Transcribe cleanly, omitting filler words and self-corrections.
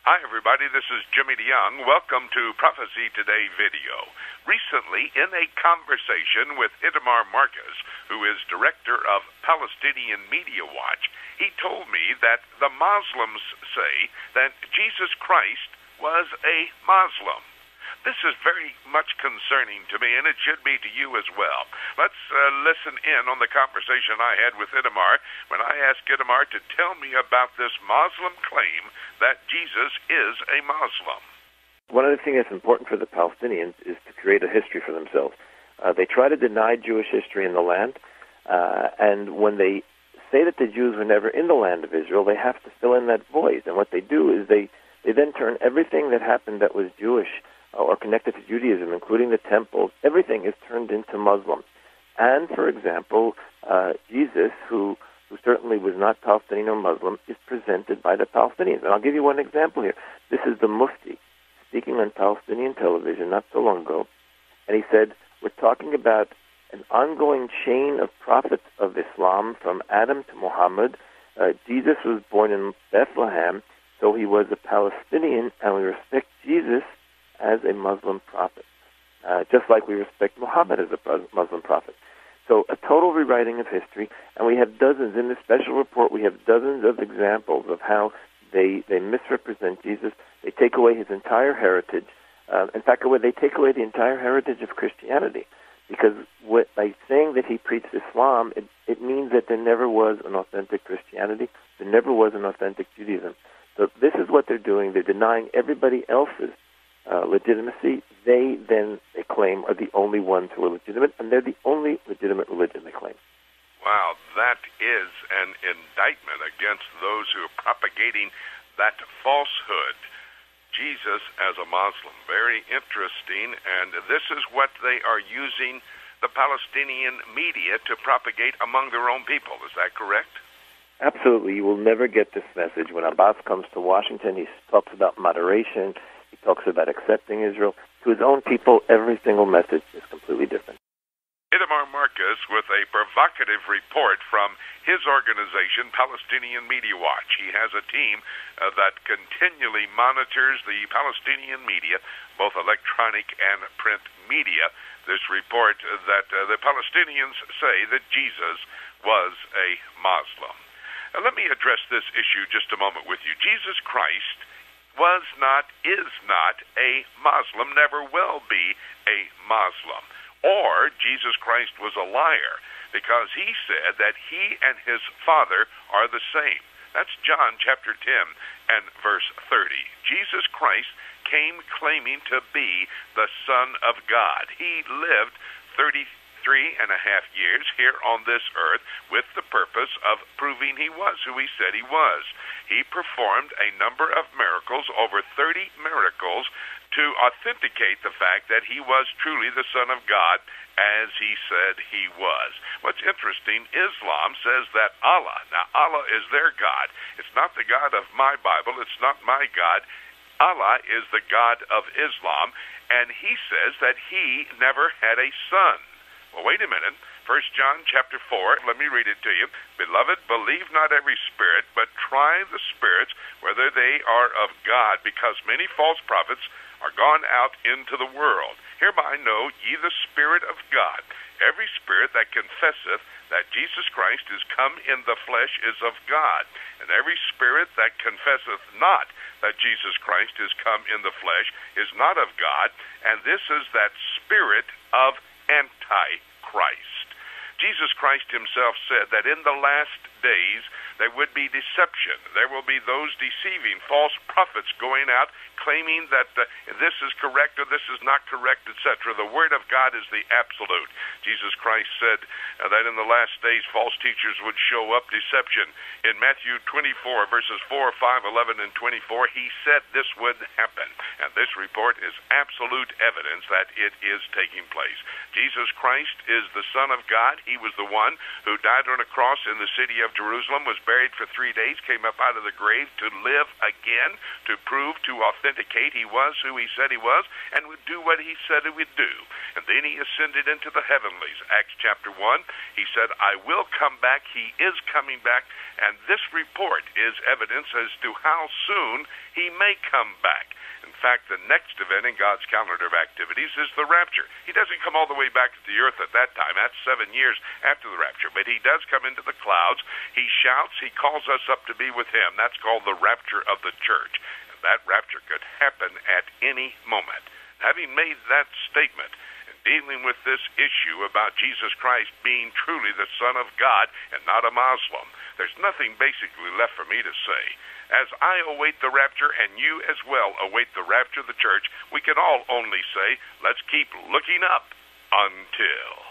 Hi, everybody. This is Jimmy DeYoung. Welcome to Prophecy Today video. Recently, in a conversation with iTimar, who is director of Palestinian Media Watch, he told me that the Muslims say that Jesus Christ was a Muslim. This is very much concerning to me, and it should be to you as well. Let's listen in on the conversation I had with iTimar when I asked iTimar to tell me about this Muslim claim that Jesus is a Muslim. One of the things that's important for the Palestinians is to create a history for themselves. They try to deny Jewish history in the land, and when they say that the Jews were never in the land of Israel, they have to fill in that void. And what they do is they then turn everything that happened that was Jewish or connected to Judaism, including the temples, everything is turned into Muslim. And, for example, Jesus, who certainly was not Palestinian or Muslim, is presented by the Palestinians. And I'll give you one example here. This is the Mufti speaking on Palestinian television not so long ago, and he said, we're talking about an ongoing chain of prophets of Islam from Adam to Muhammad. Jesus was born in Bethlehem, so he was a Palestinian, and we respect Jesus as a Muslim prophet, just like we respect Muhammad as a Muslim prophet. So a total rewriting of history, and we have dozens, in this special report, we have dozens of examples of how they misrepresent Jesus. They take away his entire heritage. In fact, they take away the entire heritage of Christianity, because by saying that he preached Islam, it means that there never was an authentic Christianity, there never was an authentic Judaism. So this is what they're doing. They're denying everybody else's legitimacy. They claim are the only ones who are legitimate, and they're the only legitimate religion they claim. Wow, that is an indictment against those who are propagating that falsehood. Jesus as a Muslim. Very interesting, and this is what they are using the Palestinian media to propagate among their own people. Is that correct? Absolutely. You will never get this message. When Abbas comes to Washington, he talks about moderation. He talks about accepting Israel. To his own people, every single message is completely different. iTimar with a provocative report from his organization, Palestinian Media Watch. He has a team that continually monitors the Palestinian media, both electronic and print media. This report that the Palestinians say that Jesus was a Muslim. Now, let me address this issue just a moment with you. Jesus Christ was not, is not a Muslim, never will be a Muslim. Or Jesus Christ was a liar because he said that he and his Father are the same. That's John chapter 10 and verse 30. Jesus Christ came claiming to be the Son of God. He lived 33 and a half years here on this earth with the purpose of proving he was who he said he was. He performed a number of miracles, over 30 miracles, to authenticate the fact that he was truly the Son of God as he said he was. What's interesting, Islam says that Allah, now Allah is their God. It's not the God of my Bible. It's not my God. Allah is the God of Islam, and he says that he never had a son. Well, wait a minute. 1 John chapter 4, let me read it to you. Beloved, believe not every spirit, but try the spirits, whether they are of God, because many false prophets are gone out into the world. Hereby know ye the Spirit of God. Every spirit that confesseth that Jesus Christ is come in the flesh is of God, and every spirit that confesseth not that Jesus Christ is come in the flesh is not of God, and this is that spirit of Antichrist. Jesus Christ himself said that in the last days there would be deception. There will be those deceiving false prophets going out claiming that this is correct or this is not correct, etc. The Word of God is the absolute. Jesus Christ said that in the last days false teachers would show up, deception. In Matthew 24, verses 4, 5, 11, and 24, he said this would happen. And this report is absolute evidence that it is taking place. Jesus Christ is the Son of God. He was the one who died on a cross in the city of of Jerusalem, was buried for 3 days, came up out of the grave to live again, to prove, to authenticate he was who he said he was, and would do what he said he would do. And then he ascended into the heavenlies. Acts chapter 1, he said, I will come back. He is coming back. And this report is evidence as to how soon he may come back. In fact, the next event in God's calendar of activities is the rapture. He doesn't come all the way back to the earth at that time. That's 7 years after the rapture. But he does come into the clouds. He shouts. He calls us up to be with him. That's called the rapture of the church. And that rapture could happen at any moment. Having made that statement, dealing with this issue about Jesus Christ being truly the Son of God and not a Muslim, there's nothing basically left for me to say. As I await the rapture, and you as well await the rapture of the church, we can all only say, let's keep looking up until...